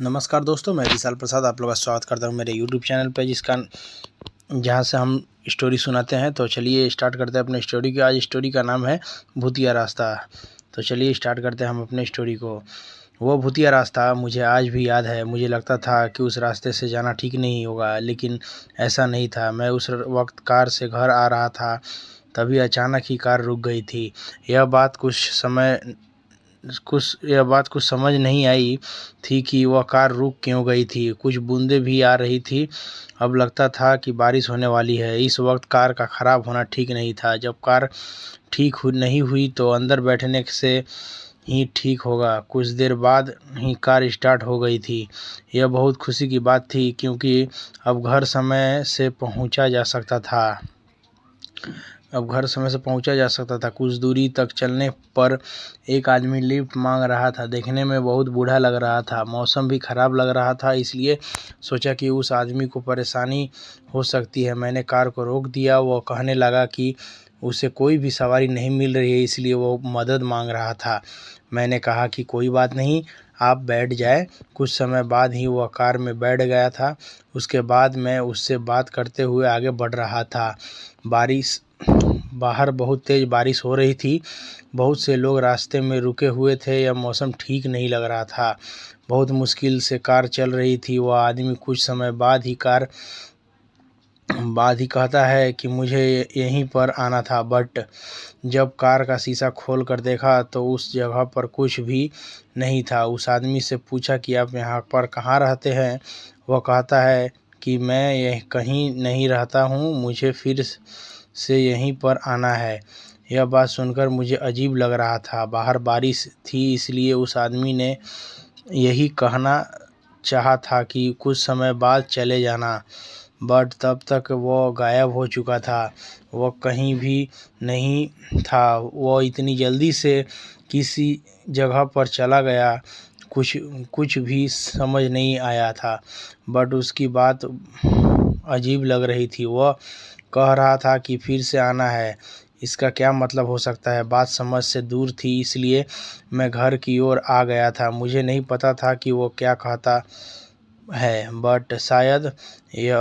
नमस्कार दोस्तों, मैं विशाल प्रसाद आप लोग का स्वागत करता हूं मेरे यूट्यूब चैनल पे जहां से हम स्टोरी सुनाते हैं। तो चलिए स्टार्ट करते हैं अपने स्टोरी की। आज स्टोरी का नाम है भूतिया रास्ता। तो चलिए स्टार्ट करते हैं हम अपने स्टोरी को। वो भूतिया रास्ता मुझे आज भी याद है। मुझे लगता था कि उस रास्ते से जाना ठीक नहीं होगा, लेकिन ऐसा नहीं था। मैं उस वक्त कार से घर आ रहा था, तभी अचानक ही कार रुक गई थी। यह बात कुछ समझ नहीं आई थी कि वह कार रुक क्यों गई थी। कुछ बूंदें भी आ रही थी। अब लगता था कि बारिश होने वाली है। इस वक्त कार का खराब होना ठीक नहीं था। जब कार नहीं हुई तो अंदर बैठने से ही ठीक होगा। कुछ देर बाद ही कार स्टार्ट हो गई थी। यह बहुत खुशी की बात थी, क्योंकि अब घर समय से पहुंचा जा सकता था। कुछ दूरी तक चलने पर एक आदमी लिफ्ट मांग रहा था। देखने में बहुत बूढ़ा लग रहा था। मौसम भी खराब लग रहा था, इसलिए सोचा कि उस आदमी को परेशानी हो सकती है। मैंने कार को रोक दिया। वो कहने लगा कि उसे कोई भी सवारी नहीं मिल रही है, इसलिए वो मदद मांग रहा था। मैंने कहा कि कोई बात नहीं, आप बैठ जाए। कुछ समय बाद ही वह कार में बैठ गया था। उसके बाद मैं उससे बात करते हुए आगे बढ़ रहा था। बाहर बहुत तेज़ बारिश हो रही थी। बहुत से लोग रास्ते में रुके हुए थे। यह मौसम ठीक नहीं लग रहा था। बहुत मुश्किल से कार चल रही थी। वह आदमी कुछ समय बाद ही कहता है कि मुझे यहीं पर आना था, बट जब कार का शीशा खोल कर देखा तो उस जगह पर कुछ भी नहीं था। उस आदमी से पूछा कि आप यहाँ पर कहाँ रहते हैं। वह कहता है कि मैं यह कहीं नहीं रहता हूँ, मुझे फिर से यहीं पर आना है। यह बात सुनकर मुझे अजीब लग रहा था। बाहर बारिश थी, इसलिए उस आदमी ने यही कहना चाहा था कि कुछ समय बाद चले जाना, बट तब तक वो गायब हो चुका था। वो कहीं भी नहीं था। वो इतनी जल्दी से किसी जगह पर चला गया, कुछ भी समझ नहीं आया था, बट उसकी बात अजीब लग रही थी। वह कह रहा था कि फिर से आना है। इसका क्या मतलब हो सकता है। बात समझ से दूर थी, इसलिए मैं घर की ओर आ गया था। मुझे नहीं पता था कि वो क्या कहता है, बट शायद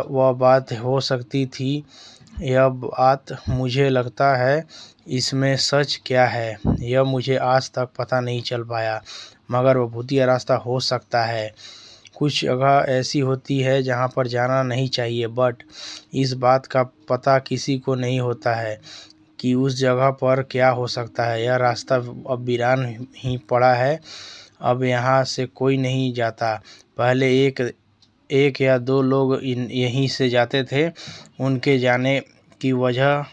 वह बात हो सकती थी। यह बात मुझे लगता है इसमें सच क्या है, यह मुझे आज तक पता नहीं चल पाया, मगर वो भूतिया रास्ता हो सकता है। कुछ जगह ऐसी होती है जहाँ पर जाना नहीं चाहिए, बट इस बात का पता किसी को नहीं होता है कि उस जगह पर क्या हो सकता है। यह रास्ता अब वीरान ही पड़ा है। अब यहाँ से कोई नहीं जाता। पहले एक या दो लोग यहीं से जाते थे। उनके जाने की वजह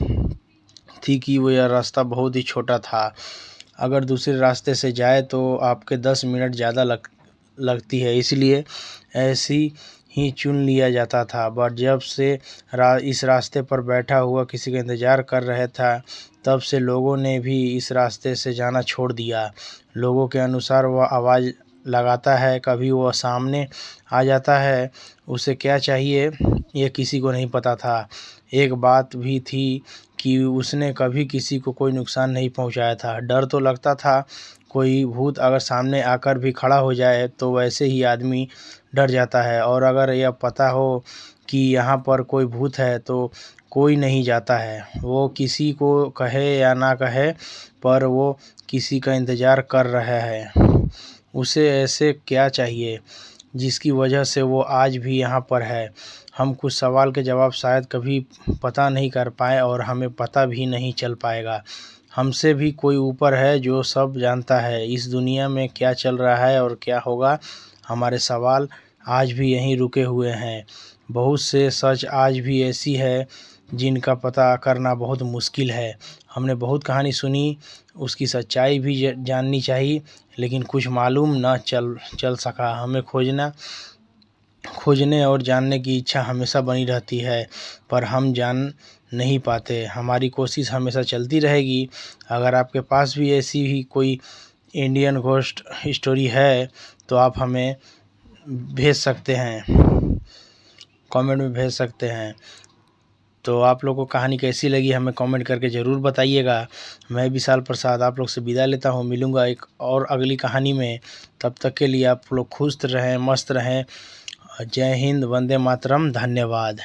थी कि वो यह रास्ता बहुत ही छोटा था। अगर दूसरे रास्ते से जाए तो आपके 10 मिनट ज़्यादा लगती है, इसलिए ऐसी ही चुन लिया जाता था। बट जब से इस रास्ते पर बैठा हुआ किसी का इंतज़ार कर रहे था, तब से लोगों ने भी इस रास्ते से जाना छोड़ दिया। लोगों के अनुसार वह आवाज़ लगाता है, कभी वह सामने आ जाता है। उसे क्या चाहिए ये किसी को नहीं पता था। एक बात भी थी कि उसने कभी किसी को कोई नुकसान नहीं पहुंचाया था। डर तो लगता था, कोई भूत अगर सामने आकर भी खड़ा हो जाए तो वैसे ही आदमी डर जाता है। और अगर यह पता हो कि यहाँ पर कोई भूत है तो कोई नहीं जाता है। वो किसी को कहे या ना कहे, पर वो किसी का इंतज़ार कर रहा है। उसे ऐसे क्या चाहिए जिसकी वजह से वो आज भी यहाँ पर है। हम कुछ सवाल के जवाब शायद कभी पता नहीं कर पाए, और हमें पता भी नहीं चल पाएगा। हमसे भी कोई ऊपर है जो सब जानता है। इस दुनिया में क्या चल रहा है और क्या होगा, हमारे सवाल आज भी यहीं रुके हुए हैं। बहुत से सच आज भी ऐसी है जिनका पता करना बहुत मुश्किल है। हमने बहुत कहानी सुनी, उसकी सच्चाई भी जाननी चाहिए, लेकिन कुछ मालूम न चल सका। हमें खोजने और जानने की इच्छा हमेशा बनी रहती है, पर हम जान नहीं पाते। हमारी कोशिश हमेशा चलती रहेगी। अगर आपके पास भी ऐसी ही कोई इंडियन घोस्ट स्टोरी है तो आप हमें भेज सकते हैं, कमेंट में भेज सकते हैं। तो आप लोगों को कहानी कैसी लगी हमें कमेंट करके ज़रूर बताइएगा। मैं विशाल प्रसाद आप लोग से विदा लेता हूँ, मिलूँगा एक और अगली कहानी में। तब तक के लिए आप लोग खुश रहें, मस्त रहें। जय हिंद, वंदे मातरम, धन्यवाद।